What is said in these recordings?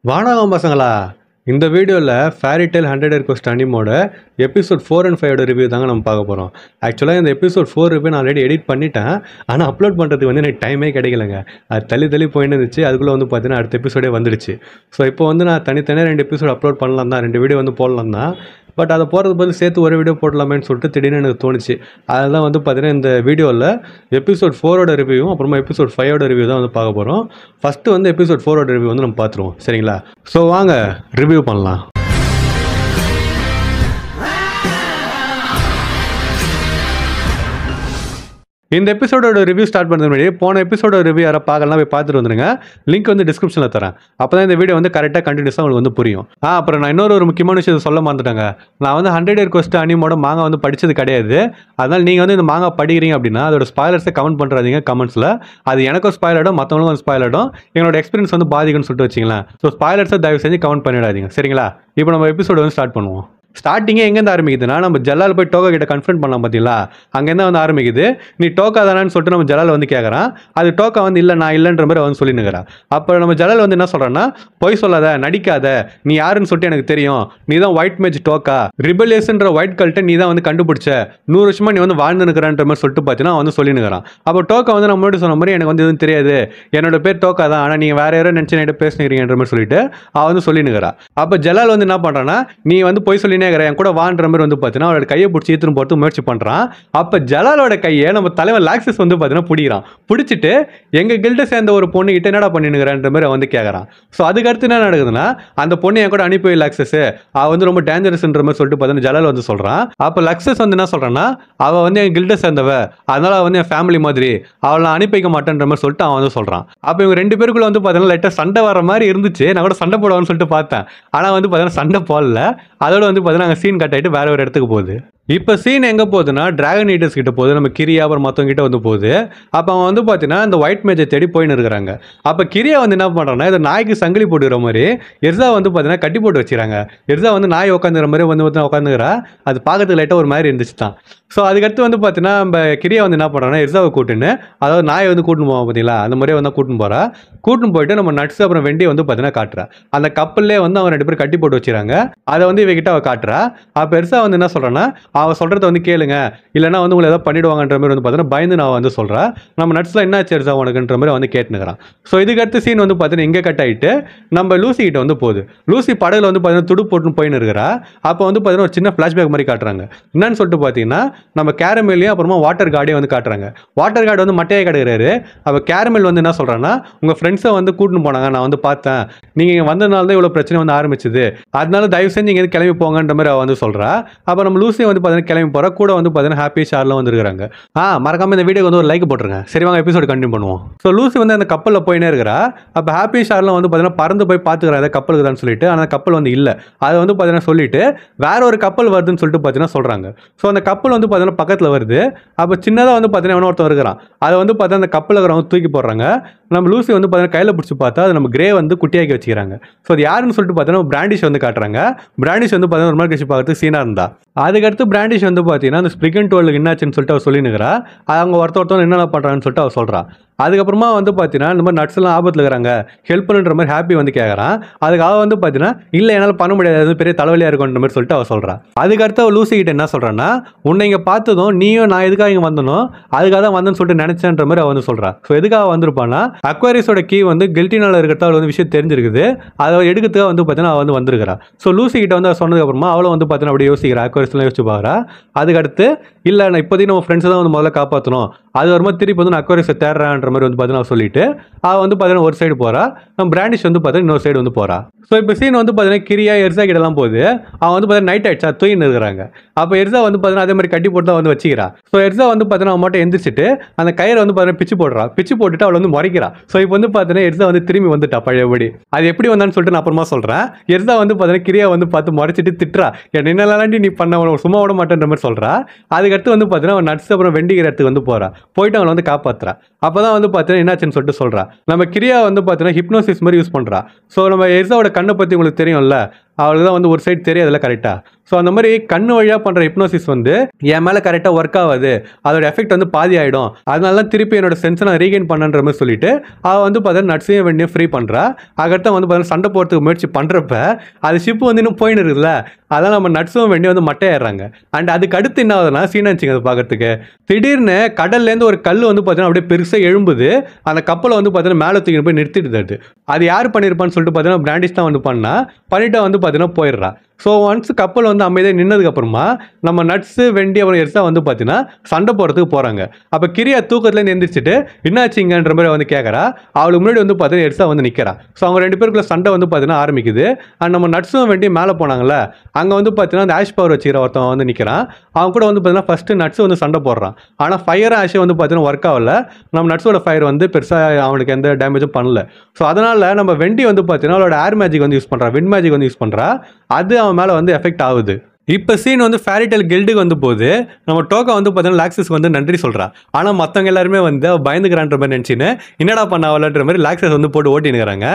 வானகம் பசங்களா, இந்த வீடியோவில் ஃபேரி டெய்ல் 100 Year Quest அனிமோட எபிசோட் 4 and 5 ரிவ்யூ தாங்க நம்ம பார்க்க போகிறோம். ஆக்சுவலாக இந்த எபிசோட் 4 ரிவ்யூ நான் ஆல்ரெடி எடிட் பண்ணிட்டேன். ஆனால் அப்லோட் பண்ணுறதுக்கு எனக்கு டைமே கிடைக்கலங்க. அது தள்ளி போயின்னு இருந்துச்சு. அதுக்குள்ளே பார்த்தீங்கன்னா அடுத்த எபிசோடே வந்துடுச்சு. ஸோ இப்போ நான் தனித்தனியாக 2 எபிசோட் அப்லோட் பண்ணலாம் தான், 2 வீடியோ போடலாம் தான். பட் அதை போகிறது பதில் சேர்த்து ஒரு வீடியோ போடலாமேன்னு சொல்லிட்டு திடீர்னு எனக்கு தோணுச்சு. அதெல்லாம் பார்த்தீங்கன்னா இந்த வீடியோவில் எபிசோட் 4 ரிவ்யூவும் அப்புறமா எபிசோட் 5 ரிவ்யூ தான் பார்க்க போகிறோம். ஃபஸ்ட்டு எபிசோட் 4 ரிவ்யூ நம்ம பார்த்துருவோம், சரிங்களா? ஸோ வாங்க ரிவ்யூ பண்ணலாம். இந்த எபிசோடோட ரிவ்யூ ஸ்டார்ட் பண்ணுறது முன்னாடி போன எபிசோட ரிவ்யூ யாரை பார்க்கலாம் போய் பார்த்துட்டு வந்துருங்க. லிங்க் டிஸ்கிரிப்ஷனில் தரேன். அப்போ தான் இந்த வீடியோ கரெக்டாக கண்டினியூஸாக உங்களுக்கு புரியும். அப்புறம் நான் இன்னொரு முக்கியமான விஷயத்தை சொல்ல மறந்துட்டேங்க. நான் 100 Year Quest அனிமோட மாங்கா படித்தது கிடையாது. அதனால் நீங்கள் இந்த மாங்கா படிக்கிறீங்க அப்படின்னா அதோட ஸ்பாய்லர்ஸை கமெண்ட் பண்ணுறாதீங்க கமெண்ட்ஸில். அது எனக்கும் ஸ்பாயில் ஆகிடும், மற்றவங்களுக்கும் ஸ்பாயில் ஆகிடும். எங்களோட எக்ஸ்பீரியன்ஸ் பாதிக்கும்னு சொல்லிட்டு வச்சிங்களேன். ஸோ ஸ்பாய்லர்ஸை தயவு செஞ்சு கமெண்ட் பண்ணிடாதீங்க, சரிங்களா? இப்போ நம்ம எபிசோட ஸ்டார்ட் பண்ணுவோம். ஸ்டார்டிங்கே எங்கேருந்து ஆரம்பிக்குதுன்னா, நம்ம ஜலால் போய் டோக்கா கிட்ட கன்ஃபரன்ட் பண்ணலாம் பார்த்தீங்களா? அங்கேருந்து ஆரம்பிக்குது. நீ டோக்கா தானான்னு சொல்லிட்டு நம்ம ஜலால் கேட்குறான். அது டோக்கா இல்லை நான் இல்லைன்ற மாதிரி சொல்லினுக்கிறான். அப்போ நம்ம ஜலால் என்ன சொல்கிறான்னா, பொய் சொல்லாத, நடிக்காத, நீ யாருன்னு சொல்லிட்டு எனக்கு தெரியும். நீ தான் ஒயிட் மேஜ் டோக்கா, ரிபலியஸ்ன்ற ஒயிட் கல்ட்டை நீ தான் கண்டுபிடிச்ச, 100 வருஷமா நீ வாழ்ந்துனுக்கிறான்ற மாதிரி சொல்லிட்டு பார்த்தீங்கன்னா சொல்லினுக்கிறான். அப்போ டோக்கா நம்ம முன்னாடி சொன்ன மாதிரி எனக்கு எதுவும் தெரியாது, என்னோட பேர் டோக்கா தான், ஆனால் நீங்கள் வேற யாரோ நினச்சி என்கிட்ட பேசுனீங்கன்ற மாதிரி சொல்லிட்டு அவன் சொல்லினுக்கிறா. அப்போ ஜலால் என்ன பண்ணுறான்னா, நீ பொய் சொல்லி என் கூட வான்ற மாதிரி பார்த்தீங்கன்னா அவரோட கையை பிடிச்சி ஈத்துன்னு போட்டு முயற்சி பண்றான். அப்ப ஜலாலோட கையை நம்ம தலைவர் லாக்ஸஸ் பார்த்தீங்கன்னா பிடிக்கிறான். பிடிச்சிட்டு எங்க கில்ட சேர்ந்த ஒரு பொண்ணு கிட்ட என்னடா பண்ணினுங்கிற மாதிரி கேட்கறான். ஸோ அதுக்கு அடுத்து என்ன நடக்குதுன்னா, அந்த பொண்ணு என் கூட அனுப்பி லாக்ஸஸ் அவ ரொம்ப டேஞ்சரஸ்ன்ற மாதிரி சொல்லிட்டு பார்த்தீங்கன்னா ஜலால் சொல்றான். அப்ப லாக்ஸஸ் என்ன சொல்றான்னா, அவ என் கில்ட சேர்ந்தவ, அதனால என் ஃபேமிலி மாதிரி, அவளை அனுப்பி வைக்க மாட்டேன்ற மாதிரி சொல்லிட்டு அவன் சொல்றான். அப்ப இவங்க 2 பேருக்குள்ள பார்த்தீங்கன்னா லைட்டா சண்டை வர மாதிரி இருந்துச்சு. நான் கூட சண்டை போடுவான்னு சொல்லிட்டு பார்த்தேன். ஆனா பார்த்தீங்கன்னா சண்டை போடல. அதோட பார்த்தீங்கன்னா சீன் கட் ஆகிட்டு வேற ஒரு இடத்துக்கு போகுது. இப்போ சீன் எங்கே போகுதுன்னா, டிராகன் ஈட்டர்ஸ் கிட்ட போகுது. நம்ம கிரியா அப்புறம் மற்றவங்க கிட்ட போகுது. அப்போ அவன் பார்த்தீங்கன்னா இந்த ஒயிட் மேஜை தேடி போயின்னு இருக்கிறாங்க. அப்போ கிரியா என்ன பண்ணுறான்னா, இதை நாய்க்கு சங்கிலி போட்டுக்கிற மாதிரி எர்சா பார்த்தீங்கன்னா கட்டி போட்டு வச்சுறாங்க. எர்சா நாய் உட்காந்துக்கிற மாதிரி உட்காந்துக்கிறா. அது பார்க்கறதுக்கு லைட்டாக ஒரு மாதிரி இருந்துச்சு தான். ஸோ அதுக்கடுத்து பார்த்தீங்கன்னா நம்ம கிரியா என்ன பண்ணுறாங்கன்னா, எர்சாவை கூட்டுன்னு, அதாவது நாயை கூட்டின்னு போவோம் பார்த்தீங்களா, அந்த மாதிரியே கூட்டின்னு போகிறா. கூட்டின்னு போயிட்டு நம்ம நட்ஸ் அப்புறம் வெண்டி பார்த்தீங்கன்னா காட்டுறா. அந்த கப்பல்லே அவன் 2 பேரும் கட்டி போட்டு வச்சுறாங்க. அதை இவகிட்ட அவள் காட்டுறா. அப்போ எர்சா என்ன சொல்கிறான்னா, அவன் சொல்கிறத கேளுங்க, இல்லைனா உங்களை ஏதாவது பண்ணிடுவாங்கன்ற மாதிரி பார்த்தீங்கன்னா பயந்து நான் சொல்கிறா. நம்ம நட்ஸில் என்ன ஆச்சு உனக்குன்ற மாதிரி கேட்டுனுக்கிறான். ஸோ இதுக்கு அடுத்த சீன் பார்த்தீங்கன்னா இங்கே கட் ஆகிட்டு நம்ம லூசி கிட்ட போகுது. லூசி படகுல பார்த்தீங்கன்னா துடு போட்டுன்னு போயின்னு இருக்கிறா. அப்போ பார்த்தீங்கன்னா ஒரு சின்ன ஃப்ளாஷ்பேக் மாதிரி காட்டுறாங்க. என்னன்னு சொல்லிட்டு பார்த்தீங்கன்னா, நம்ம கேரமேலையும் அப்புறமா வாட்டர் கார்டையும் காட்டுறாங்க. வாட்டர் கார்டு மட்டையை கிடக்குறாரு. அப்போ கேரமல் என்ன சொல்கிறான்னா, உங்கள் ஃப்ரெண்ட்ஸை கூட்டின்னு போனாங்க, நான் பார்த்தேன், நீங்கள் இங்கே வந்ததுனால தான் இவ்வளோ பிரச்சனை ஆரம்பிச்சுது, அதனால தயவு செஞ்சு இங்கே கிளம்பி போங்கன்ற மாதிரி அவள் சொல்கிறா. அப்போ நம்ம லூசி பார்த்தீங்கன்னா கிளம்பி போகிற கூட பார்த்தீங்கன்னா ஹாப்பி ஷார்லாம் வந்துருக்காங்க. மறக்காம இந்த வீடியோக்கு ஒரு லைக் போட்டுருங்க. சரி வாங்க எபிசோட் கண்டினியூ பண்ணுவோம். ஸோ லூசி அந்த கப்பலில் போயினே இருக்கிறா. அப்போ ஹாப்பி ஷார்லாம் பார்த்தீங்கன்னா பறந்து போய் பார்த்துக்கிறாங்க கப்பலுக்கு தான் சொல்லிட்டு. ஆனால் கப்பல் இல்லை. அது பார்த்தீங்கன்னா சொல்லிட்டு வேற ஒரு கப்பல் வருதுன்னு சொல்லிட்டு பார்த்தீங்கன்னா சொல்கிறாங்க. ஸோ அந்த கப்பல் பார்த்தீங்கன்னா பக்கத்தில் வருது. அப்போ சின்னதாக பார்த்தீங்கன்னா ஒருத்தர் இருக்கிறான். அதை பார்த்தீங்கன்னா அந்த கப்பலில் இருக்கிறவங்க தூக்கி போடுறாங்க. நம்ம லூசி பார்த்தீங்கன்னா கையில் பிடிச்சி பார்த்தா அது நம்ம கிரே குட்டியாக்கி வச்சுக்கிறாங்க. ஸோ அது யாருன்னு சொல்லிட்டு பார்த்தீங்கன்னா பிராண்டிஷ் காட்டுறாங்க. பிராண்டிஷ் பார்த்தீங்கன்னா ஒரு மாதிரி கழிச்சு பார்க்கறதுக்கு சீனாக இருந்தா. அதுக்கடுத்து பிராண்டிஷ் பார்த்தீங்கன்னா அந்த ஸ்பிரிகன் டோலுக்கு என்னாச்சுன்னு சொல்லிட்டு அவர் சொல்லினுக்கிறா. அவங்க ஒருத்தர் என்னென்ன பண்ணுறான்னு சொல்லிட்டு அவர் சொல்கிறா. அதுக்கப்புறமா பார்த்தீங்கன்னா இந்த மாதிரி நட்ஸ்லாம் ஆபத்தில் இருக்கிறாங்க, ஹெல்ப் பண்ணுற மாதிரி ஹாப்பி கேட்குறான். அதுக்காக பார்த்தீங்கன்னா இல்லை என்னால் பண்ண முடியாது, பெரிய தலைவலியாக இருக்குன்ற மாதிரி சொல்லிட்டு அவள் சொல்கிறான். அதுக்கடுத்து அவள் லூசி கிட்ட என்ன சொல்கிறான்னா, உன்னை இங்கே பார்த்ததும் நீயும் நான் எதுக்காக இங்கே வந்தனோ அதுக்காக தான் வந்தேன்னு சொல்லிட்டு நினச்சேன்ற மாதிரி அவள் சொல்கிறா. ஸோ எதுக்காக வந்திருப்பான்னா, அக்வாரியஸோட கீ கில்ட்டினால் இருக்கிறத அவள் விஷயம் தெரிஞ்சிருக்குது. அதை எடுக்கிறதுக்காக பார்த்தீங்கன்னா அவள் வந்திருக்கிறா. ஸோ லூசி கிட்ட அவள் சொன்னதுக்கப்புறமா அவளும் பார்த்தீங்கன்னா அப்படியே யோசிக்கிறா, அக்வாரியஸ்லாம் யோசிச்சு பார்க்குறா. அதுக்கடுத்து இல்லை நான் இப்போதைக்கு நம்ம ஃப்ரெண்ட்ஸை தான் முதல்ல காப்பாற்றணும், அது வருமா திருப்பி நான் அக்வாரியஸை தேடுறான்ற மாதிரி பார்த்தீங்கன்னா சொல்லிட்டு அவள் பார்த்தீங்கன்னா ஒரு சைடு போகிறா. நம்ம பிராண்டிஷ் பார்த்தீங்கன்னா இன்னொரு சைடு போகிறா. ஸோ இப்போ சீன் பார்த்தீங்கன்னா கிரியா எர்சா கிட்டலாம் போகுது. அவன் பார்த்தீங்கன்னா நைட் ஆயிடுச்சா தூயின்னு இருக்கிறாங்க. அப்போ எர்சா பார்த்தீங்கன்னா அதே மாதிரி கட்டி போட்டு தான் வச்சுக்கிறா. ஸோ எர்சா பார்த்தீங்கன்னா அவன் மட்டும் எந்திரிச்சிட்டு அந்த கயிறை பார்த்தீங்கன்னா பிச்சு போடுறா. பிச்சு போட்டுட்டு அவள் முறைக்கிறா. ஸோ இப்போ பார்த்தீங்கன்னா எர்சா திரும்பி வந்துட்டா பழையபடி. அது எப்படி வந்தான்னு சொல்லிட்டு நான் அப்புறமா சொல்கிறேன். எர்சா பார்த்தீங்கன்னா கிரியா பார்த்து முறைச்சிட்டு திட்டுறா, என்னெல்லாம் நீ பண்ண சும்மா விட மாட்டேன்ற மாதிரி சொல்கிறா. அதுக்கடுத்து பார்த்தீங்கன்னா அவன் நட்ஸ் அப்புறம் வெண்டிக்கிற இடத்துக்கு போகிறா. போயிட்டு அவளை காப்பாற்றுறா. அப்போ தான் பார்த்தீங்கன்னா என்னாச்சுன்னு சொல்லிட்டு சொல்கிறா. நம்ம கிரியா பார்த்தீங்கன்னா ஹிப்னோசிஸ் மாதிரி யூஸ் பண்ணுறா. ஸோ நம்ம எர்சாவோட கண்ணை பற்றி உங்களுக்கு தெரியும்ல, அவளுக்கு தான் வந்து ஒரு சைடு தெரியாதுல்ல கரெக்டாக. ஸோ அந்த மாதிரி கண்ணு வழியாக பண்ணுற ஹிப்னோசிஸ் வந்து என் மேலே கரெக்டாக ஒர்க் ஆகாது, அதோட எஃபெக்ட் வந்து பாதி ஆகிடும், அதனால தான் திருப்பி என்னோட சென்ஸை நான் ரீகெயின் பண்ணுற மாதிரி சொல்லிட்டு அவள் வந்து பார்த்தீங்கன்னா நட்ஸையும் வெண்ணையும் ஃப்ரீ பண்ணுறா. அதுக்கடுத்து வந்து பார்த்தீங்கன்னா சண்டை போகிறதுக்கு முயற்சி பண்ணுறப்ப அது ஷிப்பு வந்து இன்னும் போயின்னு இருக்குதுல்ல, அதெல்லாம் நம்ம நட்ஸும் வெண்ணையும் வந்து மட்டையாடுறாங்க. அண்ட் அதுக்கு அடுத்து என்ன ஆகுதுன்னா சீனாச்சிங்க அது பார்க்கறதுக்கு திடீர்னு கடல்லேருந்து ஒரு கல் வந்து பார்த்தீங்கன்னா அப்படியே பெருசாக எழும்புது. அந்த கப்பலை வந்து பார்த்தீங்கன்னா மேலே தூக்கி போய் நிறுத்திடுது. அது யார் பண்ணியிருப்பான்னு சொல்லிட்டு பார்த்தீங்கன்னா பிராண்டிஸ் தான் வந்து பண்ணிட்டு வந்து பார்த்தீங்கன்னா போயிடுறா. ஸோ ஒன்ஸ் கப்பல் வந்து அமைதியாக நின்னதுக்கப்புறமா நம்ம நட்ஸு வெண்டி அப்புறம் எர்சா வந்து பார்த்தீங்கன்னா சண்டை போகிறதுக்கு போகிறாங்க. அப்போ கிரியா தூக்கத்துலேருந்து எந்திரிச்சிட்டு என்னாச்சிங்கன்ற மாதிரி வந்து கேட்குறா. அவளுக்கு முன்னாடி வந்து பார்த்தீங்கன்னா எர்சா வந்து நிற்கிறா. ஸோ அவங்க 2 பேருக்குள்ள சண்டை வந்து பார்த்தீங்கன்னா ஆரம்பிக்குது. அண்ட் நம்ம நட்ஸும் வெண்டி மேலே போனாங்கல்ல, அங்கே வந்து பார்த்தீங்கன்னா அந்த ஆஷ் பவர் வச்சுக்கிற ஒருத்தன் வந்து நிற்கிறான். அவன் கூட வந்து பார்த்தீங்கன்னா ஃபஸ்ட்டு நட்ஸு வந்து சண்டை போடுறான். ஆனால் ஃபயரும் ஆஷே வந்து பார்த்தீங்கன்னா ஒர்க் ஆகல. நம்ம நட்ஸோட ஃபயர் வந்து பெருசாக அவனுக்கு எந்த டேமேஜும் பண்ணல. ஸோ அதனால் நம்ம வெண்டி வந்து பார்த்தீங்கன்னா அவளோட ஏர் மேஜிக் வந்து யூஸ் பண்ணுறா, விண்ட் மேஜிக் வந்து யூஸ் பண்ணுறா. அது அவன் மேலே வந்து எஃபெக்ட் ஆகுது. இப்போ சீன் வந்து ஃபேரிடெல் கில்டுக்கு வந்து போது நம்ம டோக்கா வந்து பார்த்தீங்கன்னா லாக்ஸஸ்க்கு வந்து நன்றி சொல்கிறா. ஆனால் மற்றவங்க எல்லாருமே வந்து பயந்துக்கிறான்ற மாதிரி நினச்சின்னு என்னடா பண்ண அவளன்ற மாதிரி லாக்ஸஸ் வந்து போட்டு ஓட்டினுக்கிறாங்க.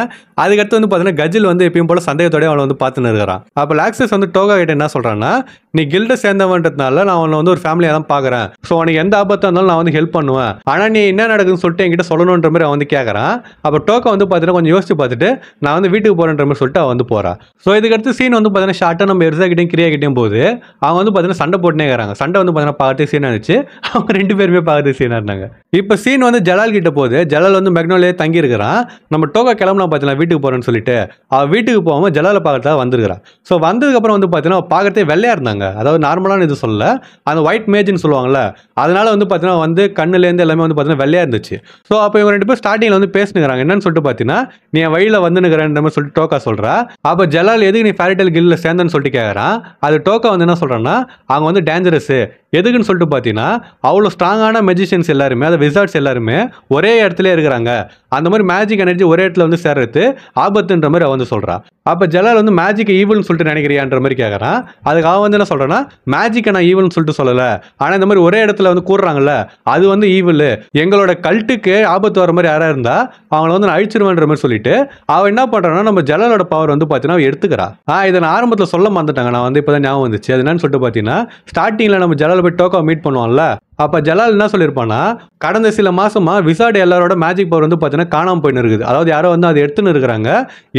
அதுக்கடுத்து வந்து பார்த்தீங்கன்னா கஜில் வந்து எப்பயும் போல சந்தேகத்தோடய அவளை வந்து பார்த்துன்னு இருக்கிறான். அப்போ லாக்ஸஸ் வந்து டோக்கா கிட்ட என்ன சொல்கிறான்னா, நீ கில்டை சேர்ந்தவன்றதுனால நான் அவனை வந்து ஒரு ஃபேமிலியாக தான் பார்க்குறேன். ஸோ உனக்கு எந்த ஆபத்தாக இருந்தாலும் நான் வந்து ஹெல்ப் பண்ணுவேன். ஆனால் நீ என்ன நடக்குதுன்னு சொல்லிட்டு என்கிட்ட சொல்லணுன்ற மாதிரி அவன் வந்து கேட்குறான். அப்போ டோக்கா வந்து பார்த்தீங்கன்னா கொஞ்சம் யோசிச்சு பார்த்துட்டு நான் வந்து வீட்டுக்கு போகிறேன்ற மாதிரி சொல்லிட்டு அவன் வந்து போகிறா. ஸோ இதுக்கடுத்து சீன் வந்து பார்த்தீங்கன்னா ஷார்ட்டாக நம்ம எர்சா கிட்டையும் கிரியா கிட்டையும் போது அவங்க வந்து பார்த்தீங்கன்னா சண்டை போட்டுனே இருக்கிறாங்க. சண்டை வந்து பார்த்தீங்கன்னா பார்த்து சீனாக இருந்துச்சு. அவங்க 2 பேருமே பார்த்து சீனாக இருந்தாங்க. இப்போ சீன் வந்து ஜலால் கிட்ட போகுது. ஜலால் வந்து மெக்னோலே தங்கி இருக்கிறான். நம்ம டோக்கா கிளம்புனா பார்த்தீங்கன்னா வீட்டுக்கு போகிறேன்னு சொல்லிட்டு அவள் வீட்டுக்கு போகாமல் ஜலாலை பார்க்கறதுக்காக வந்துருக்கிறான். ஸோ வந்ததுக்கப்புறம் வந்து பார்த்தீங்கன்னா பார்க்கறதே வெள்ளையாக இருந்தாங்க. அதாவது நார்மலான இது சொல்லல, அந்த ஒயிட் மேஜ்னு சொல்லுவாங்கல்ல, அதனால வந்து பார்த்தீங்கன்னா வந்து கண்ணுலேருந்து எல்லாமே வந்து பார்த்தீங்கன்னா வெள்ளையாக இருந்துச்சு. ஸோ அப்போ இவங்க 2 பேரும் ஸ்டார்டிங்கில் வந்து பேசினுக்கிறாங்க. என்னன்னு சொல்லிட்டு பார்த்தீங்கன்னா நீ என் வழியில் வந்துனுக்கிறேன்ற மாதிரி சொல்லிட்டு டோக்கா சொல்கிறா. அப்போ ஜலால் எதுக்கு நீ ஃபேரிடெல் கில்டில் சேர்ந்தன்னு சொல்லிட்டு கேட்குறான். அது டோக்கா வந்து என்ன சொல்கிறான்னா அவங்க வந்து டேஞ்சரஸ் எதுக்குன்னு சொல்லிட்டு பார்த்தீங்கன்னா அவ்வளோ ஸ்ட்ராங்கான மெஜிஷியன்ஸ் எல்லாருமே, அந்த விசார்ட்ஸ் எல்லாருமே ஒரே இடத்துல இருக்கிறாங்க. அந்த மாதிரி மேஜிக் எனர்ஜி ஒரே இடத்துல வந்து சேர்றது ஆபத்துன்ற மாதிரி அவன் வந்து சொல்கிறா. அப்போ ஜலால் வந்து மேஜிக் ஈவல்னு சொல்லிட்டு நினைக்கிறியான்ற மாதிரி கேட்குறான். அதுக்கு அவன் வந்து என்ன சொல்கிறான்னா மேஜிக்கை நான் ஈவல்னு சொல்லிட்டு சொல்லலை, ஆனால் இந்த மாதிரி ஒரே இடத்துல வந்து கூடுறாங்கல்ல அது வந்து ஈவில், எங்களோட கல்ட்டுக்கு ஆபத்து வர மாதிரி யாராக இருந்தால் அவங்கள வந்து நான் அழிச்சிருவேன்ற மாதிரி சொல்லிட்டு அவன் என்ன பண்ணுறான்னா நம்ம ஜலாலோட பவர் வந்து பார்த்தீங்கன்னா எடுத்துக்கிறா. இதை நான் ஆரம்பத்தில் சொல்ல மறந்துட்டாங்க, நான் வந்து இப்போ தான் ஞாபகம் வந்துச்சு. அது என்னன்னு சொல்லிட்டு பார்த்தீங்கன்னா ஸ்டார்டிங்கில் நம்ம ஜலால் போய் டோக்கா மீட் பண்ணுவோம்ல, அப்போ ஜலால் என்ன சொல்லியிருப்பான்னா கடந்த சில மாசமா விசார்ட் எல்லாரோட மேஜிக் பவர் வந்து பார்த்தீங்கன்னா காணாமல் போயின்னு இருக்குது. அதாவது யாரோ வந்து அதை எடுத்துன்னு இருக்கிறாங்க.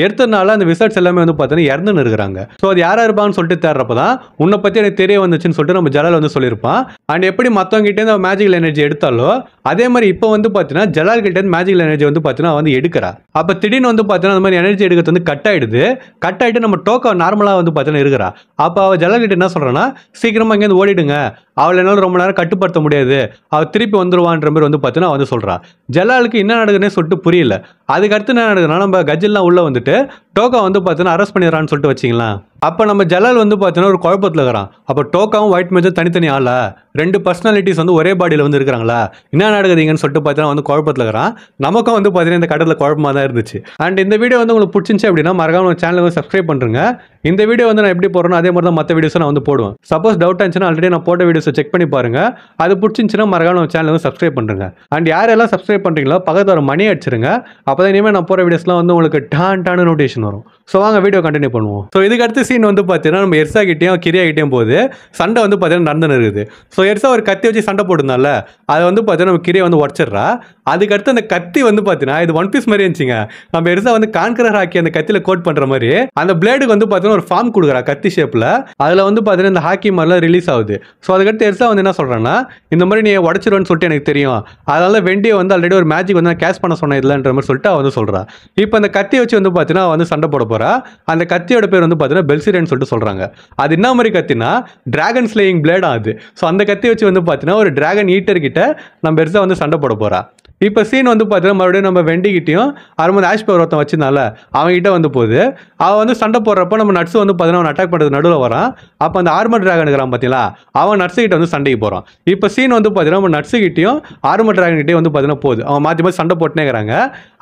எடுத்ததுனால அந்த விசார்ட்ஸ் எல்லாமே வந்து பார்த்தீங்கன்னா இறந்துன்னு இருக்கிறாங்க. ஸோ அது யாராக இருப்பான்னு சொல்லிட்டு தேடுறப்ப தான் உன்னை பற்றி எனக்கு தெரிய வந்துச்சுன்னு சொல்லிட்டு நம்ம ஜலால் வந்து சொல்லியிருப்பான். அண்ட் எப்படி மற்றவங்க கிட்டேருந்து மேஜிக்கல் எனர்ஜி எடுத்தாலோ அதே மாதிரி இப்போ வந்து பார்த்தீங்கன்னா ஜலால் கிட்டேருந்து மேஜிக்கல் எனர்ஜி வந்து பார்த்தீங்கன்னா வந்து எடுக்கிறா. அப்போ திடீர்னு வந்து பார்த்தீங்கன்னா அந்த மாதிரி எனர்ஜி எடுக்கிறது வந்து கட் ஆகிடுது. கட் ஆகிட்டு நம்ம டோக்கா நார்மலாக வந்து பார்த்தீங்கன்னா இருக்கிறா. அப்போ அவள் ஜலால் கிட்ட என்ன சொல்கிறான்னா சீக்கிரமாக இங்கேருந்து ஓடிடுங்க, அவளை என்னால் ரொம்ப நேரம் கட்டுப்படுத்த முடியாது, அவள் திருப்பி வந்துருவான்ற மாதிரி வந்து பார்த்தீங்கன்னா வந்து சொல்கிறா. ஜலாலுக்கு என்ன நடக்குதுன்னே சொல்லிட்டு புரியல. அதுக்கடுத்து என்ன நடக்குதுன்னா நம்ம கஜில்லாம் உள்ளே வந்துட்டு டோக்கா வந்து பார்த்தீங்கன்னா அரெஸ்ட் பண்ணிடுறான்னு சொல்லிட்டு வச்சிங்களேன். அப்போ நம்ம ஜலால் வந்து பார்த்தீங்கன்னா ஒரு குழப்பத்தில் இருக்கிறான். அப்போ டோக்காவும் ஒயிட் மேஜும் தனித்தனி ஆளா 2 பர்சனாலிட்டிஸ் வந்து ஒரே பாடியில் வந்து இருக்கிறாங்களா, என்ன நடக்குதுங்கன்னு சொல்லிட்டு பார்த்தீங்கன்னா வந்து குழப்பத்தில் இருக்கிறான். நமக்கும் வந்து பார்த்தீங்கன்னா இந்த கடத்தில் குழப்பமாக தான் இருந்துச்சு. அண்ட் இந்த வீடியோ வந்து உங்களுக்கு பிடிச்சிருந்துச்சு அப்படின்னா மறக்காம நம்ம சேனலை வந்து சப்ஸ்கிரைப் பண்ணுறேங்க. இந்த வீடியோ வந்து நான் எப்படி போடுறேனோ அதே மாதிரி தான் மற்ற வீடியோஸை நான் வந்து போடுவேன். சப்போஸ் டவுட் இருந்துச்சுன்னா ஆல்ரெடி நான் போட்ட வீடியோஸை செக் பண்ணி பாருங்க. அது பிடிச்சிருந்துச்சுன்னா மறக்காம நம்ம சேனலை வந்து சப்ஸ்கிரைப் பண்ணுறேங்க. அண்ட் யாரெல்லாம் சப்ஸ்கிரைப் பண்ணுறீங்களோ பக்கத்தில் ஒரு மணி அடிச்சிருங்க. அப்போ தான் இனிமேல் நான் போகிற வீடியோஸ்லாம் வந்து உங்களுக்கு டான நோட்டிஃபிகேஷன் வரும். ஸோ வாங்க வீடியோ கண்டினியூ பண்ணுவோம். ஸோ இதுக்கு அடுத்த சீன் வந்து பார்த்தீங்கன்னா நம்ம எர்சா கிட்டேயும் கிரியா கிட்டேயும் போது சண்டை வந்து பார்த்தீங்கன்னா நடந்துன்னு இருக்குது. ஸோ எர்சா ஒரு கத்தி வச்சு சண்டை போட்டுருந்தால அதை வந்து பார்த்தீங்கன்னா நம்ம கிரியா வந்து உடச்சிட்றா. அதுக்கடுத்து அந்த கத்தி வந்து பார்த்தீங்கன்னா இது ஒன் பீஸ் மாதிரி இருந்துச்சுங்க. நம்ம எர்சா வந்து கான்கரர் ஆக்கி அந்த கத்தியில் கோட் பண்ணுற மாதிரி அந்த பிளேடுக்கு வந்து பார்த்தீங்கன்னா ஒரு ஃபார்ம் கொடுக்குறா கத்தி ஷேப்பில். அதில் வந்து பார்த்தீங்கன்னா இந்த ஹாக்கி மாதிரிலாம் ரிலீஸ் ஆகுது. ஸோ அதுக்கடுத்து எர்சா வந்து என்ன சொல்கிறேன்னா இந்த மாதிரி நீ உடச்சிருவேன்னு சொல்லிட்டு எனக்கு தெரியும், அதனால வெண்டியை வந்து ஆல்ரெடி ஒரு மேஜிக் வந்து நான் கேஷ் பண்ண சொன்னேன் இல்லைன்ற மாதிரி சொல்லிட்டு அவன் வந்து சொல்கிறா. இப்போ அந்த கத்தி வச்சு வந்து பார்த்தீங்கன்னா வந்து சண்டை போட போகிறா. அந்த கத்தியோட பேர் வந்து பார்த்தீங்கன்னா பெல்சிரேன்னு சொல்லிட்டு சொல்கிறாங்க. அது என்ன மாதிரி கத்தினா டிராகன் ஸ்லேயிங் பிளேட் ஆகுது. ஸோ அந்த கத்தி வச்சு வந்து பார்த்தீங்கன்னா ஒரு டிராகன் ஈட்டர் கிட்ட நம்ம எர்சா வந்து சண்டை போட போகிறா. இப்போ சீன் வந்து பார்த்தீங்கன்னா மறுபடியும் நம்ம வெண்டிக்கிட்டையும் அருமதி ஆஷ் பவர் ஒருத்தன் வச்சிருந்தால அவன்கிட்ட வந்து போகுது. அவன் வந்து சண்டை போடுறப்ப நம்ம நட்ஸ் வந்து பார்த்தீங்கன்னா அவன் அட்டாக் பண்ணுறது நடுவில் வரான். அப்போ அந்த ஆர்மர் டிராகன் இருக்கிறான் பார்த்தீங்களா, அவன் நட்ஸு கிட்ட வந்து சண்டைக்கு போகிறான். இப்போ சீன் வந்து பார்த்தீங்கன்னா நம்ம நட்ஸு கிட்டையும் ஆர்மர் டிராகன் கிட்டே வந்து பார்த்தீங்கன்னா போகுது. அவன் மாற்றி மாற்றி சண்டை போட்டுனே இருக்கிறாங்க.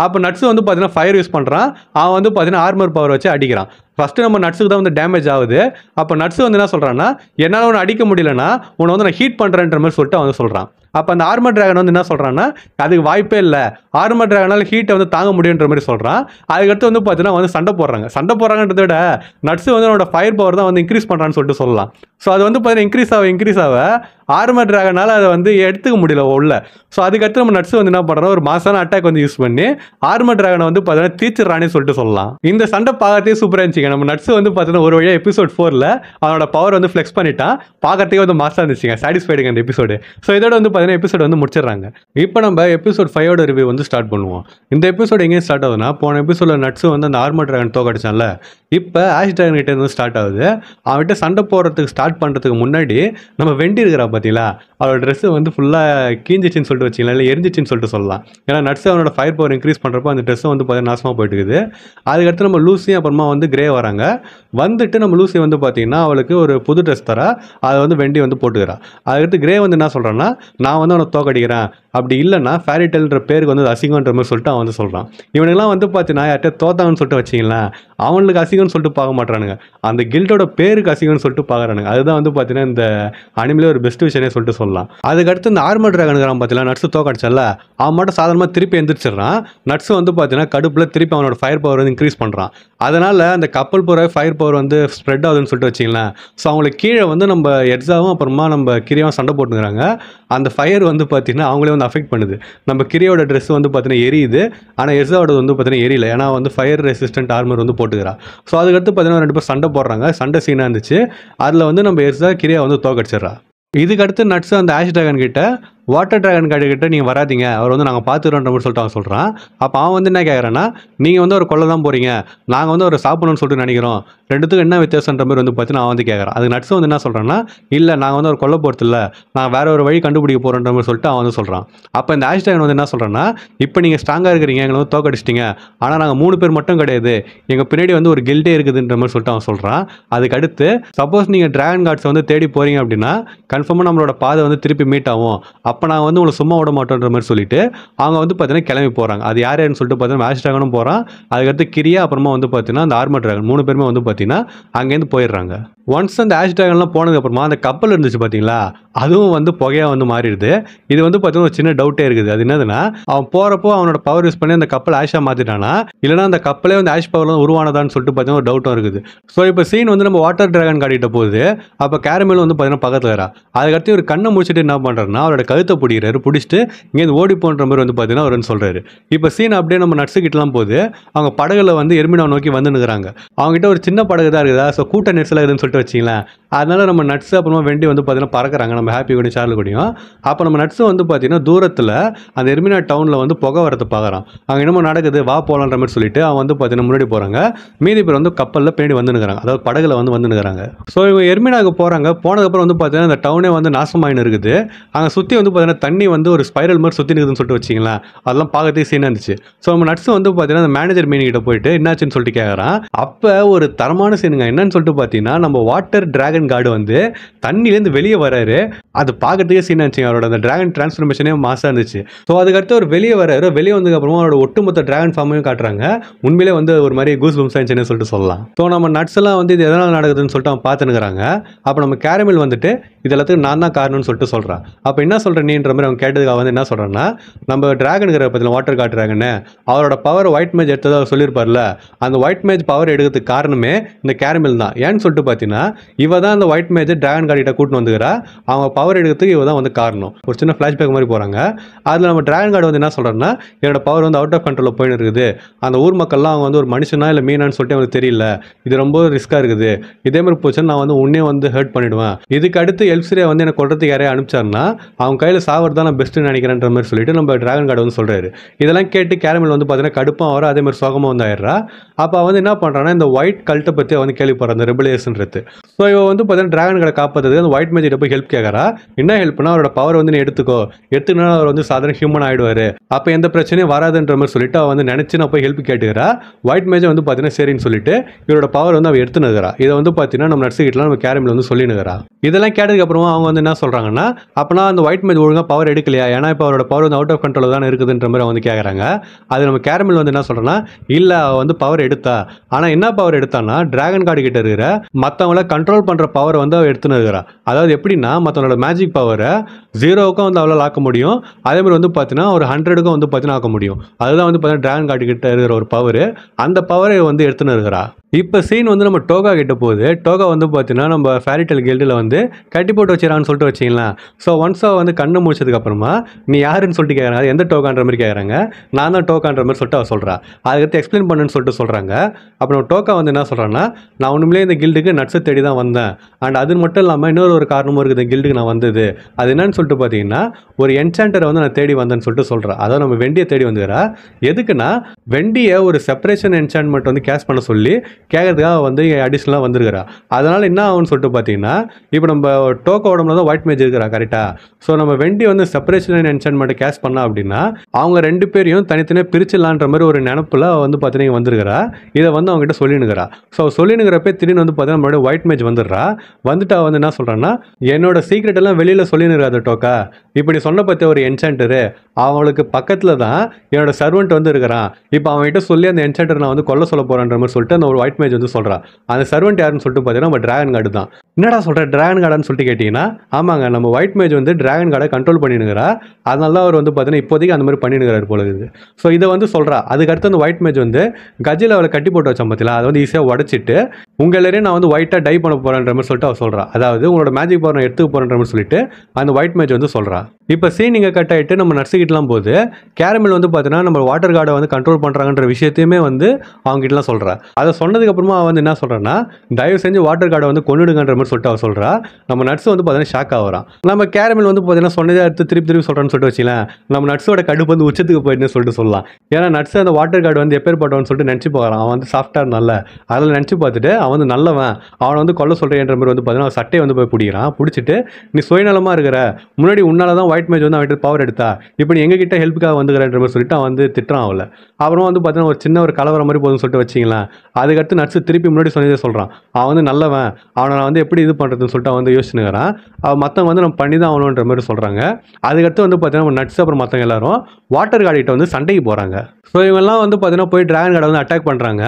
அப்போ நட்ஸு வந்து பார்த்தீங்கன்னா ஃபயர் யூஸ் பண்ணுறான். அவன் வந்து பார்த்தீங்கன்னா ஆர்மர் பவர் வச்சு அடிக்கிறான். ஃபஸ்ட்டு நம்ம நட்ஸுக்கு தான் வந்து டேமேஜ் ஆகுது. அப்போ நட்ஸ் வந்து என்ன சொல்கிறான்னா, என்னால் உன்னை அடிக்க முடியலன்னா உன்னை வந்து நான் ஹீட் பண்ணுறேன்ற மாதிரி சொல்லிட்டு அவன் சொல்கிறான். அப்போ அந்த ஆர்மர் டிராகன் வந்து என்ன சொல்கிறான்னா, அதுக்கு வாய்ப்பே இல்லை, ஆர்மர் டிராகனால் ஹீட்டை வந்து தாங்க முடியுன்ற மாதிரி சொல்கிறான். அதுக்கடுத்து வந்து பார்த்தீங்கன்னா வந்து சண்டை போடுறாங்கன்றத விட நட்ஸ் வந்து அவனோட ஃபயர் பவர் தான் வந்து இன்க்ரீஸ் பண்ணுறான்னு சொல்லிட்டு சொல்லலாம். ஸோ அது வந்து பார்த்தீங்கன்னா இன்க்ரீஸ் ஆக ஆர்மர் டிராகனால் அதை வந்து எடுத்துக்க முடியல உள்ள. ஸோ அதுக்கடுத்து நம்ம நட்ஸ் வந்து என்ன பண்ணுறோம், ஒரு மாசான அட்டாக் வந்து யூஸ் பண்ணி ஆர்மர் டிராகனை வந்து பார்த்தீங்கன்னா தீச்சிடறானே சொல்லிட்டு சொல்லலாம். இந்த சண்டை பார்க்கறதே சூப்பராக இருந்துச்சுங்க. நம்ம நட்ஸ் வந்து பார்த்தீங்கன்னா ஒரு வழியாக எபிசோட் 4ல் அவனோட பவர் வந்து ஃப்ளெக்ஸ் பண்ணிட்டான். பார்க்கறதுக்கே வந்து மாசாக இருந்துச்சுங்க, சாட்டிஸ்ஃபைடுங்க அந்த எபிசோடு. ஸோ இதோட வந்து பார்த்தீங்கன்னா எபிசோட் வந்து முடிச்சிடறாங்க. இப்போ நம்ம எபிசோட் 5ஓட ரிவ்யூ வந்து ஸ்டார்ட் பண்ணுவோம். இந்த எபிசோட் எங்கேயும் ஸ்டார்ட் ஆகுதுன்னா, போன எபிசோடில் நட்ஸ் வந்து அந்த ஆர்மர் டிராகன் தோக்கடிச்சான்ல, இப்போ ஆஷ் டிராகன் கிட்டே இருந்து ஸ்டார்ட் ஆகுது. அவன்கிட்ட சண்டை போடுறதுக்கு ஸ்டார்ட் பண்ணுறதுக்கு முன்னாடி நம்ம வெண்டி இருக்கிறா பார்த்தீங்களா, அவளோட ட்ரெஸ்ஸு வந்து ஃபுல்லாக கீஞ்சிச்சின்னு சொல்லிட்டு வச்சிங்களா, இல்லை எரிஞ்சிச்சின்னு சொல்லிட்டு சொல்லலாம். ஏன்னா நட்ஸ் அவனோட ஃபயர் பவர் இன்க்ரீஸ் பண்ணுறப்போ அந்த ட்ரெஸ்ஸை வந்து பார்த்தீங்கன்னா நாசமாக போயிட்டு இருக்குது. அதுக்கடுத்து நம்ம லூசி அப்புறமா வந்து கிரே வராங்க. வந்துட்டு நம்ம லூசி வந்து பார்த்தீங்கன்னா அவளுக்கு ஒரு புது ட்ரெஸ் தரா, அதை வந்து வெண்டி வந்து போட்டுக்கிறா. அதுக்கடுத்து கிரே வந்து என்ன சொல்கிறான்னா, நான் வந்து அவனை தோக்கடிக்கிறேன், அப்படி இல்லைன்னா ஃபேரிடெல்ன்ற பேருக்கு வந்து அசிங்கன்ற மாதிரி சொல்லிட்டு அவன் வந்து சொல்கிறான். இவனுங்கெல்லாம் வந்து பார்த்தீங்கன்னா யார்கிட்ட தோத்தாங்கன்னு சொல்லிட்டு வச்சிங்களேன், அவனுக்கு அசிங்கம்னு சொல்லிட்டு பார்க்க மாட்டானுங்க, அந்த கில்டோட பேருக்கு அசிங்கம்னு சொல்லிட்டு பார்க்குறானுங்க. அதுதான் வந்து பார்த்தீங்கன்னா இந்த அனிமலே ஒரு பெஸ்ட் விஷயமே சொல்லிட்டு சொல்லலாம். அதுக்கடுத்து இந்த ஆர்மர் டிராகனுக்கு பார்த்தீங்கன்னா நட்ஸ் தோக்கடிச்சல, அவன் மட்டும் சாதாரணமாக திருப்பி எந்திரிச்சிடறான். நட்ஸ் வந்து பார்த்தீங்கன்னா கடுப்பில் திருப்பி அவனோட ஃபயர் பவர் வந்து இன்க்ரீஸ் பண்ணுறான். அதனால் அந்த கப்பல் போகிற ஃபயர் பவர் வந்து ஸ்ப்ரெட் ஆகுதுன்னு சொல்லிட்டு வச்சிங்களேன். ஸோ அவங்களுக்கு கீழே வந்து நம்ம எட்ஸாவும் அப்புறமா நம்ம கிரியாவும் சண்டை போட்டுக்கிறாங்க. அந்த ஃபயர் வந்து பார்த்தீங்கன்னா அவங்களே வந்து அஃபெக்ட் பண்ணுது. நம்ம கிரியோட ட்ரெஸ் வந்து பார்த்தீங்கன்னா எரியுது, ஆனால் எட்ஸாவோட வந்து பார்த்தீங்கன்னா எரியல, ஏன்னா வந்து ஃபயர் ரெசிஸ்டன்ட் ஆர்மர் வந்து போட்டுக்கிறா. ஸோ அதுக்கடுத்து பார்த்தீங்கன்னா 2 பேர் சண்டை போடுறாங்க. சண்டை சீனாக இருந்துச்சு. அதில் வந்து நம்ம எட்ஸா கிரியா வந்து தோக்கடிச்சிடறா. இதுக்கடுத்து நட்ஸ் அந்த ஆஷ் டிராகன் கிட்ட, வாட்டர் டிராகன் கிட்ட நீங்கள் வராதிங்க, அவர் வந்து நாங்கள் பார்த்துக்கிறோன்ற மாதிரி சொல்லிட்டு அவன் சொல்கிறான். அப்போ அவன் வந்து என்ன கேட்குறான்னா, நீங்கள் வந்து ஒரு கொல்ல தான் போகிறீங்க, நாங்கள் வந்து ஒரு சாப்பிடணும்னு சொல்லிட்டு நினைக்கிறோம், ரெண்டுத்துக்கும் என்ன வித்தியாசன்ற மாதிரி வந்து பார்த்தீங்கன்னா அவன் வந்து கேட்குறான். அது நட்ஸ் வந்து என்ன சொல்கிறான்னா, இல்லை நாங்கள் வந்து ஒரு கொல்ல போகிறது இல்லை, நான் வேற ஒரு வழி கண்டுபிடிக்க போகிறோன்ற மாதிரி சொல்லிட்டு அவன் வந்து சொல்கிறான். அப்போ இந்த ஆஷ் டிராகன் வந்து என்ன சொல்கிறான்னா, இப்போ நீங்கள் ஸ்ட்ராங்காக இருக்கிறீங்க, எங்களை வந்து தோக்கடிச்சிட்டிங்க, ஆனால் நாங்கள் 3 பேர் மட்டும் கிடையாது, எங்கள் பின்னாடி வந்து ஒரு கில்டே இருக்குதுன்ற மாதிரி சொல்லிட்டு அவன் சொல்கிறான். அதுக்கடுத்து சப்போஸ் நீங்கள் டிராகன் கார்ட்ஸ் வந்து தேடி போகிறீங்க அப்படின்னா கன்ஃபார்மாக நம்மளோட பாதை வந்து திருப்பி மீட் ஆகும், அப்போ நாங்கள் வந்து உங்களை சும்மா விட மாட்டோன்ற மாதிரி சொல்லிட்டு அவங்க வந்து பார்த்தீங்கன்னா கிளம்பி போகிறாங்க. அது யாருன்னு சொல்லிட்டு பார்த்தீங்கன்னா ஆஷ் டிராகனும் போகிறான். அதுக்கடுத்து கிரியா அப்புறமா வந்து பார்த்தீங்கன்னா அந்த ஆர்மர் டிராகன் 3 பேருமே வந்து பார்த்தீங்கன்னா அங்கேருந்து போயிடுறாங்க. ஒன்ஸ் அந்த ஆஷ் டிராகன்லாம் போனதுக்கப்புறமா அந்த கப்பல் இருந்துச்சு பார்த்தீங்களா, அதுவும் வந்து புகையாக வந்து மாறிடுது. இது வந்து பார்த்தீங்கன்னா ஒரு சின்ன டவுட்டே இருக்குது. அது என்னதுன்னா, அவன் போகிறப்போ அவனோட பவர் யூஸ் பண்ணி அந்த கப்பல் ஆஷாக மாற்றிட்டானா, இல்லைனா அந்த கப்பலே வந்து ஆஷ் பவர்லாம் உருவானதான்னு சொல்லிட்டு பார்த்தீங்கன்னா ஒரு டவுட்டும் இருக்குது. ஸோ இப்போ சீன் வந்து நம்ம வாட்டர் டிராகன் காட்டிகிட்ட போகுது. அப்போ கேரமல் வந்து பார்த்தீங்கன்னா பக்கத்தில் வரா. அதுக்கடுத்து ஒரு கண்ணை முடிச்சுட்டு என்ன பண்ணுறாருன்னா, அவரோட கழுத்தை பிடிச்சிட்டு இங்கேருந்து ஓடி போன்ற மாதிரி வந்து பார்த்தீங்கன்னா அவர் வந்து சொல்கிறாரு. இப்போ சீன் அப்படியே நம்ம நட்ஸு கிட்டலாம் போகுது. அவங்க படகுல வந்து எர்மினாவை நோக்கி வந்து நிற்கிறாங்க. அவங்ககிட்ட ஒரு சின்ன படகு தான் இருக்குதா, ஸோ கூட்ட நெரிசலாக இருக்குதுன்னு சொல்லிட்டு வச்சிங்களேன். அதனால நம்ம நட்ஸு அப்புறமா வெண்டி வந்து பார்த்தீங்கன்னா பறக்கிறாங்க, நம்ம ஹாப்பி கூடயும் சார்லு கூடயும். அப்போ நம்ம நட்ஸு வந்து பார்த்தீங்கன்னா தூரத்தில் அந்த எர்மினா டவுனில் வந்து புகை வரது பார்க்குறான். அங்கே என்னமோ நடக்குது, வா போகலான்ற மாதிரி சொல்லிட்டு அவன் வந்து பார்த்தீங்கன்னா முன்னாடி போகிறாங்க. மீதி பேர் வந்து கப்பலில் பின்னாடி வந்து நிற்கிறாங்க, அதாவது படகுல வந்து நிற்கிறாங்க. ஸோ இவங்க எர்மினாவுக்கு போகிறாங்க. போனதுக்கப்புறம் வந்து பார்த்தீங்கன்னா அந்த டவுனே வந்து நாசமாயின்னு இருக்குது. அங்கே சுற்றி வந்து பார்த்தீங்கன்னா தண்ணி வந்து ஒரு ஸ்பைரல் மாதிரி சுற்றி நிற்குதுன்னு சொல்லிட்டு வச்சிங்களேன். அதெல்லாம் பார்க்கறதே சீனாக இருந்துச்சு. ஸோ நம்ம நட்ஸு வந்து பார்த்தீங்கன்னா அந்த மேனேஜர் மீன் கிட்ட போயிட்டு என்னாச்சுன்னு சொல்லிட்டு கேட்குறான். அப்போ ஒரு தரமான சீனுங்க. என்னன்னு சொல்லிட்டு பார்த்தீங்கன்னா, நம்ம வாட்டர் டிராகன் கார்டு வந்து தண்ணிலேருந்து வெளியே வராரு. அது பார்க்கறதுக்கே சீனாக இருந்துச்சு. அவரோட அந்த டிராகன் டிரான்ஸ்ஃபர்மேஷனே மாசாக இருந்துச்சு. ஸோ அதுக்கடுத்து ஒரு வெளியே வராரு. வெளியே வந்ததுக்கப்புறமா அவரோட ஒட்டுமொத்த டிராகன் ஃபார்மையும் காட்டுறாங்க. உண்மையிலே வந்து ஒரு மாதிரி கூஸ் பம்ஸ் ஆயிடுச்சுன்னு சொல்லிட்டு சொல்லலாம். ஸோ நம்ம நட்ஸ் எல்லாம் வந்து இது எதனால் நடக்குதுன்னு சொல்லிட்டு அவன் பார்த்துனுக்குறாங்க. அப்போ நம்ம கேரமல் வந்துட்டு இது எல்லாத்துக்கும் நான் தான் காரணம்னு சொல்லிட்டு சொல்கிறான். அப்போ என்ன சொல்கிற நீன்ற மாதிரி அவன் கேட்டதுக்கு அவன் வந்து என்ன சொல்கிறான்னா, நம்ம டிராகனுங்கிற பற்றின வாட்டர் காட் டிராகனு அவரோட பவர் ஒயிட் மேஜ் எடுத்ததாக அவர் சொல்லியிருப்பார்ல, அந்த ஒயிட் மேஜ் பவர் எடுக்கிறதுக்கு காரணமே இந்த கேரமல் தான். ஏன்னு சொல்லிட்டு பார்த்தீங்கன்னா, இவ தான் அந்த ஒயிட் மேஜை டிராகன் கார்டிட்ட கூட்டின்னு வந்துக்கிறா. அவங்க பவர் எடுக்கிறதுக்கு இவ தான் வந்து காரணம். ஒரு சின்ன ஃப்ளாஷ்பேக் மாதிரி போகிறாங்க. அதில் நம்ம டிராகன் கார்டு வந்து என்ன சொல்கிறாருன்னா, என்னோட பவர் வந்து அவுட் ஆஃப் கண்ட்ரோலில் போயின்னு இருக்குது. அந்த ஊர் மக்கள்லாம் அவங்க வந்து ஒரு மனுஷனா இல்லை மீனான்னு சொல்லிட்டு அவங்களுக்கு தெரியல. இது ரொம்ப ரிஸ்க்காக இருக்குது. இதே மாதிரி போச்சுன்னா நான் வந்து உன்னே வந்து ஹர்ட் பண்ணிவிடுவேன். இதுக்கு அடுத்து எல்சிரியா வந்து எனக்கு கொள்றதுக்கு யாரையும் அனுப்பிச்சாருன்னா அவங்க கையில் சாவர் தான் நான் பெஸ்ட்டுன்னு நினைக்கிறேன்ற மாதிரி சொல்லிட்டு நம்ம டிராகன் கார்டு வந்து சொல்கிறாரு. இதெல்லாம் கேட்டு கேரமல் வந்து பார்த்தீங்கன்னா கடுப்பாக வர, அதே மாதிரி சோகமாக வந்து ஆயிடுறா. அப்போ வந்து என்ன பண்ணுறான்னா, இந்த ஒயிட் கல்ட்டை பற்றி வந்து கேள்விப்படுற அந்த ரெபலியர்ஸ்ன்றது. நட்ஸு. ஸோ இவ வந்து பார்த்தீங்கன்னா டிராகன் கார்டை காப்பாற்றுறதுக்கு அந்த ஒயிட் மேஜிக்கிட்ட போய் ஹெல்ப் கேட்குறா. என்ன ஹெல்ப்னா அவரோட பவர் வந்து நீ எடுத்துனா அவர் வந்து சாதாரண ஹியூமன் ஆயிடுவாரு, அப்போ எந்த பிரச்சனையும் வராதுன்ற மாதிரி சொல்லிட்டு அவ வந்து நினைச்சு நான் போய் ஹெல்ப் கேட்டுக்கிறா. ஒயிட் மேஜை வந்து பார்த்தீங்கன்னா சரின்னு சொல்லிட்டு இவரோட பவர் வந்து அவ எடுத்துனுக்கிறா. இதை வந்து பார்த்தீங்கன்னா நம்ம நட்ஸுக்கிட்டலாம் நம்ம கேரமில் வந்து சொல்லினுக்கிறா. இதெல்லாம் கேட்டதுக்கு அப்புறமா அவங்க வந்து என்ன சொல்றாங்கன்னா, அப்பனா அந்த ஒயிட் மேஜ் ஒழுங்கா பவர் எடுக்கலையா, ஏன்னா இப்போ அவரோட பவர் வந்து அவுட் ஆஃப் கண்ட்ரோல் தானே இருக்குதுன்ற மாதிரி வந்து கேட்குறாங்க. அது நம்ம கேரமில் வந்து என்ன சொல்றேன்னா, இல்ல அவ வந்து பவர் எடுத்தா, ஆனா என்ன பவர் எடுத்தான்னா டிராகன் கார்டு கிட்ட இருக்கிற மற்றவங்கள கண்ட்ரோல் பண்ற பவரை வந்து அவ எடுத்துன்னு இருக்கிறா. அதாவது எப்படின்னா மற்றவங்களோட மேஜிக் பவரை 0க்கும் வந்து அவளால் ஆக்க முடியும், அதே மாதிரி வந்து பார்த்தீங்கன்னா ஒரு 100க்கும் வந்து பார்த்தீங்கன்னா ஆக்க முடியும். அதுதான் வந்து பார்த்தீங்கன்னா டிராகன் கார்டு கிட்ட இருக்கிற ஒரு பவர். அந்த பவரை வந்து எடுத்துன்னு இருக்கிறா. இப்போ சீன் வந்து நம்ம டோகா கிட்ட போகுது. டோகா வந்து பார்த்தீங்கன்னா நம்ம ஃபேரிடெல் கில்டில் வந்து கட்டி போட்டு வச்சிடறான்னு சொல்லிட்டு வச்சிங்களேன். ஸோ ஒன்ஸ் அவ வந்து கண்ணை முடிச்சதுக்கு அப்புறமா நீ யாருன்னு சொல்லிட்டு கேட்குறாங்க, எந்த டோகான்ற மாதிரி கேட்குறாங்க. நான் தான் டோகான்ற மாதிரி சொல்லிட்டு அவ சொல்கிறா. அதுக்கடுத்து எக்ஸ்பிளைன் பண்ணுன்னு சொல்லிட்டு சொல்கிறாங்க. அப்புறம் டோகா வந்து என்ன சொல்கிறான்னா, நான் ஒன்றுமே இந்த கில்டுக்கு நட்ஸை தேடி தான் வந்தேன், அண்ட் அது மட்டும் இல்லாமல் இன்னொரு ஒரு காரணமும் இருக்குது இந்த கில்டுக்கு நான் வந்தது. அது என்னன்னு சொல்லிட்டு பார்த்தீங்கன்னா ஒரு என்சாண்டரை வந்து நான் தேடி வந்தேன்னு சொல்லிட்டு சொல்கிறேன். அதாவது நம்ம வெண்டியை தேடி வந்துக்கிறா. எதுக்குன்னா வெண்டியை ஒரு செப்பரேஷன் என்சான்மெண்ட் வந்து கேஷ் பண்ண சொல்லி கேட்கறதுக்காக வந்து அடிஷ்னலாக வந்துருக்கிறா. அதனால் என்ன ஆகும்னு சொல்லிட்டு பார்த்தீங்கன்னா இப்போ நம்ம டோக்கோ உடம்புல தான் ஒயிட் மேஜ் இருக்கிறா கரெக்டாக. ஸோ நம்ம வெண்டி வந்து செப்பரேஷன் என்சான்மெண்ட்டை கேஷ் பண்ணா அப்படின்னா அவங்க 2 பேரையும் தனித்தனியாக பிரிச்சிடலான்ற மாதிரி ஒரு நினப்பில் வந்து பார்த்தீங்கன்னா வந்துருக்கிறா. இதை வந்து அவங்ககிட்ட சொல்லினுக்கிறா. ஸோ சொல்லினுக்கிறப்ப திடீர்னு வந்து பார்த்தீங்கன்னா நம்மளோட ஒயிட் மேஜ் வந்துடுறா. வந்துட்டு அவ வந்து என்ன சொல்கிறான்னா, என்னோட சீக்ரெட் எல்லாம் வெளியில் சொல்லினுறாத டோக்கா, இப்படி சொன்ன பற்றி ஒரு என்சாண்டரு அவங்களுக்கு பக்கத்தில் தான் என்னோட சர்வெண்ட் வந்து இருக்கிறான், இப்போ அவன்கிட்ட சொல்லி அந்த என்சாண்டர் நான் வந்து கொல்ல சொல்ல போகிறேன்ற மாதிரி சொல்லிட்டு அந்த ஒரு ஒயிட் மேஜ் வந்து சொல்கிறா. அந்த சர்வெண்ட் யாருன்னு சொல்லிட்டு பார்த்தீங்கன்னா நம்ம டிராகன் கார்டு தான். என்னடா சொல்கிற டிராகன் கார்டுன்னு சொல்லிட்டு கேட்டிங்கன்னா, ஆமாங்க நம்ம ஒயிட் மேஜ் வந்து டிராகன் கார்டை கண்ட்ரோல் பண்ணினுங்கிறா. அதனால தான் அவர் வந்து பார்த்தீங்கன்னா இப்போதைக்கு அந்த மாதிரி பண்ணினுங்கிறார் போல இருக்குது. ஸோ இதை வந்து சொல்கிறா. அதுக்கடுத்து அந்த ஒயிட் மேஜ் வந்து கஜில் அவளை கட்டி போட்டு வச்சான் பார்த்தீங்களா, அதை வந்து ஈஸியாக உடச்சிட்டு உங்கள் எல்லாரையும் நான் வந்து ஒயிட்டாக டை பண்ண போகிறேன்ற மாதிரி சொல்லிட்டு அவள் சொல்கிறா. அதாவது உங்களோட மேஜிக் பவர் நான் எடுத்துக்க போகிறேன்ற மாதிரி சொல்லிட்டு அந்த ஒயிட் மேஜ் வந்து சொல்கிறா. இப்போ சீன் இங்கே கட் ஆகிட்டு நம்ம நர்ஸுக்கிட்டலாம் போது கேரமில் வந்து பார்த்தீங்கன்னா நம்ம வாட்டர் கார்டை வந்து கண்ட்ரோல் பண்ணுறாங்கன்ற விஷயத்தையுமே வந்து அவங்ககிட்டலாம் சொல்கிறா. அதை சொன்னதுக்கப்புறமா அவள் வந்து என்ன சொல்கிறான்னா, தயவு செஞ்சு வாட்டர் கார்டை வந்து கொண்டுடுங்கன்ற மாதிரி சொல்லிட்டு அவள் சொல்கிறா. நம்ம நட்ஸ் வந்து பார்த்தீங்கன்னா ஷாக் ஆகிறான். நம்ம கேரமில் வந்து பார்த்தீங்கன்னா சொன்னதே அடுத்து திருப்பி சொல்கிறேன்னு சொல்லிட்டு வச்சுக்கலாம், நம்ம நட்ஸோட கடுப்பு வந்து உச்சத்துக்கு போயிட்டுன்னு சொல்லிட்டு சொல்லலாம். ஏன்னா நட்ஸ் அந்த வாட்டர் கார்டு வந்து எப்பேற்பட்டவன்னு சொல்லிட்டு நினச்சி போகிறான். அவன் வந்து சாஃப்டாக இருந்தால அதில் நினச்சி பார்த்துட்டு அவன் வந்து நல்லவன், அவனை வந்து கொல்ல சொல்கிறேன்ற மாதிரி வந்து பார்த்தீங்கன்னா சட்டையை வந்து போய் பிடிக்கிறான். பிடிச்சிட்டு நீ சுயநலமாக இருக்கிற, முன்னாடி உன்னால தான் ஒயிட் மேஜ் வந்து அவன்கிட்ட பவர் எடுத்தா, இப்போ நீ எங்ககிட்ட ஹெல்ப்புக்காக வந்துக்கிறன்ற மாதிரி சொல்லிட்டு அவன் வந்து திட்டுறான் அவளை. அப்புறம் வந்து பார்த்தீங்கன்னா ஒரு சின்ன ஒரு கலவரம் மாதிரி போதும்னு சொல்லிட்டு வச்சிங்களேன். அதுக்கடுத்து நட்ஸ் திருப்பி முன்னாடி சொன்னதே சொல்கிறான். அவன் வந்து நல்லவன், அவனை நான் வந்து எப்படி இது பண்ணுறதுன்னு சொல்லிட்டு அவன் வந்து யோசிச்சுக்கிறான். அவன் மற்றவங்க வந்து நம்ம பண்ணி தான் ஆகணுன்ற மாதிரி சொல்கிறாங்க. அதுக்கடுத்து வந்து பார்த்தீங்கன்னா நட்ஸ் அப்புறம் மற்றவங்க எல்லாரும் வாட்டர் கார்டிட்ட வந்து சண்டைக்கு போகிறாங்க. ஸோ இவங்கெல்லாம் வந்து பார்த்தீங்கன்னா போய் டிராகன் கார்டை வந்து அட்டாக் பண்ணுறாங்க.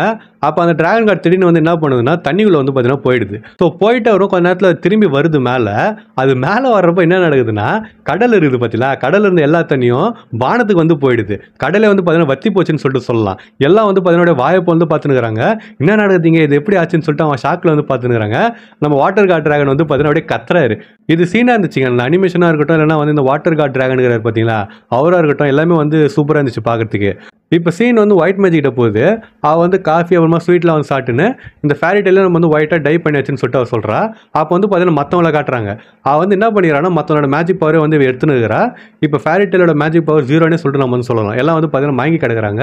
அப்போ அந்த டிராகன் கார்டு திடீர்னு வந்து என்ன பண்ணுதுன்னா தண்ணிக்குள்ளே வந்து பார்த்தீங்கன்னா போயிடுது. ஸோ போயிட்டு வரும் கொஞ்ச நேரத்தில் திரும்பி வருது மேலே. அது மேலே வர்றப்போ என்ன நடக்குதுன்னா, கடல் இருக்குது பார்த்தீங்களா, கடலில் இருந்து எல்லா தண்ணியும் வானத்துக்கு வந்து போயிடுது. கடலை வந்து பார்த்தீங்கன்னா வத்தி போச்சுன்னு சொல்லிட்டு சொல்லலாம். எல்லாம் வந்து பார்த்தீங்கன்னா வாயப்போ வந்து பார்த்துனுக்குறாங்க. என்ன நடக்குதுங்க, இது எப்படி ஆச்சுன்னு சொல்லிட்டு அவன் ஷாக்கில் வந்து பார்த்துனுக்குறாங்க. நம்ம வாட்டர் கார்டு டிராகன் வந்து பார்த்தீங்கன்னா அப்படியே கத்துறாரு. இது சீனாக இருந்துச்சுங்க, அந்த அனிமேஷனாக இருக்கட்டும், இல்லைனா வந்து இந்த வாட்டர் கார்டு டிராகனுங்கிறார் பார்த்தீங்களா, அவராக இருக்கட்டும், எல்லாமே வந்து சூப்பராக இருந்துச்சு பார்க்குறதுக்கு. இப்போ சீன் வந்து ஒயிட் மேஜிக்கிட்ட போகுது. அவள் வந்து காஃபி அப்புறமா ஸ்வீட்லாம் வந்து சாப்பிட்டுன்னு இந்த ஃபேரிடெயில நம்ம வந்து ஒயிட்டாக டை பண்ணியாச்சுன்னு சொல்லிட்டு அவள் சொல்கிறா. அப்போ வந்து பார்த்தீங்கன்னா மற்றவங்கள காட்டுறாங்க. அவள் வந்து என்ன பண்ணிக்கிறான்னா மற்றவனோட மேஜிக் பவரே வந்து எடுத்துன்னு இருக்கிறா. இப்போ ஃபேரிடெயிலோட மேஜிக் பவர் 0னே சொல்லிட்டு நம்ம வந்து சொல்லலாம். எல்லாம் வந்து பார்த்தீங்கன்னா மயங்கி கிடக்குறாங்க.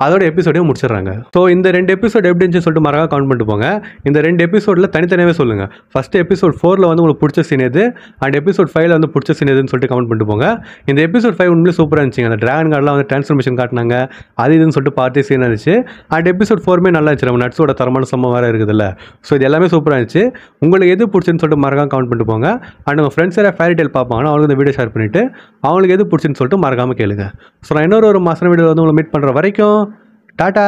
அதோட எபிசோடையும் முடிச்சிடுறாங்க. ஸோ இந்த 2 எபிசோட் எப்படி இருந்துச்சு சொல்லிட்டு மறக்காம கவுண்ட் பண்ணிட்டு போங்க. இந்த 2 எபிசோடில் தனித்தனியாகவே சொல்லுங்கள். ஃபஸ்ட்டு எபிசோட் 4ல் வந்து உங்களுக்கு பிடிச்ச சீன் எது, அண்ட் எபிசோட் 5ல் வந்து பிடிச்ச சீன் எதுன்னு சொல்லிட்டு கவுண்ட் பண்ணிட்டு போங்க. இந்த எபிசோட் 5 உண்மையிலே சூப்பராக இருந்துச்சுங்க. அந்த டிராகன் கார்டெலாம் வந்து டிரான்ஸ்ஃபர்மேஷன் காட்டினாங்க, அது இதுன்னு சொல்லிட்டு பார்த்து சீன் இருந்துச்சு. அண்ட் எபிசோட் 4மே நல்லா இருந்துச்சு. நம்ம நட்ஸோட தரமான சம்பவம் வேறு இருக்குதுல்ல. ஸோ இது எல்லாமே சூப்பராக இருந்துச்சு. உங்களுக்கு எது பிடிச்சுன்னு சொல்லிட்டு மறக்காம கவுண்ட் பண்ணிட்டு போங்க. அண்ட் உங்கள் ஃப்ரெண்ட்ஸ் யாராவது ஃபேரிடெயில் பார்ப்பாங்கன்னா அவங்களுக்கு இந்த வீடியோ ஷேர் பண்ணிவிட்டு அவங்களுக்கு எது பிடிச்சுன்னு சொல்லிட்டு மறக்காமல் கேளுங்க. ஸோ நான் இன்னொரு மாதம் வீடியோ வந்து உங்களை மீட் பண்ணுற வரைக்கும் டாட்டா.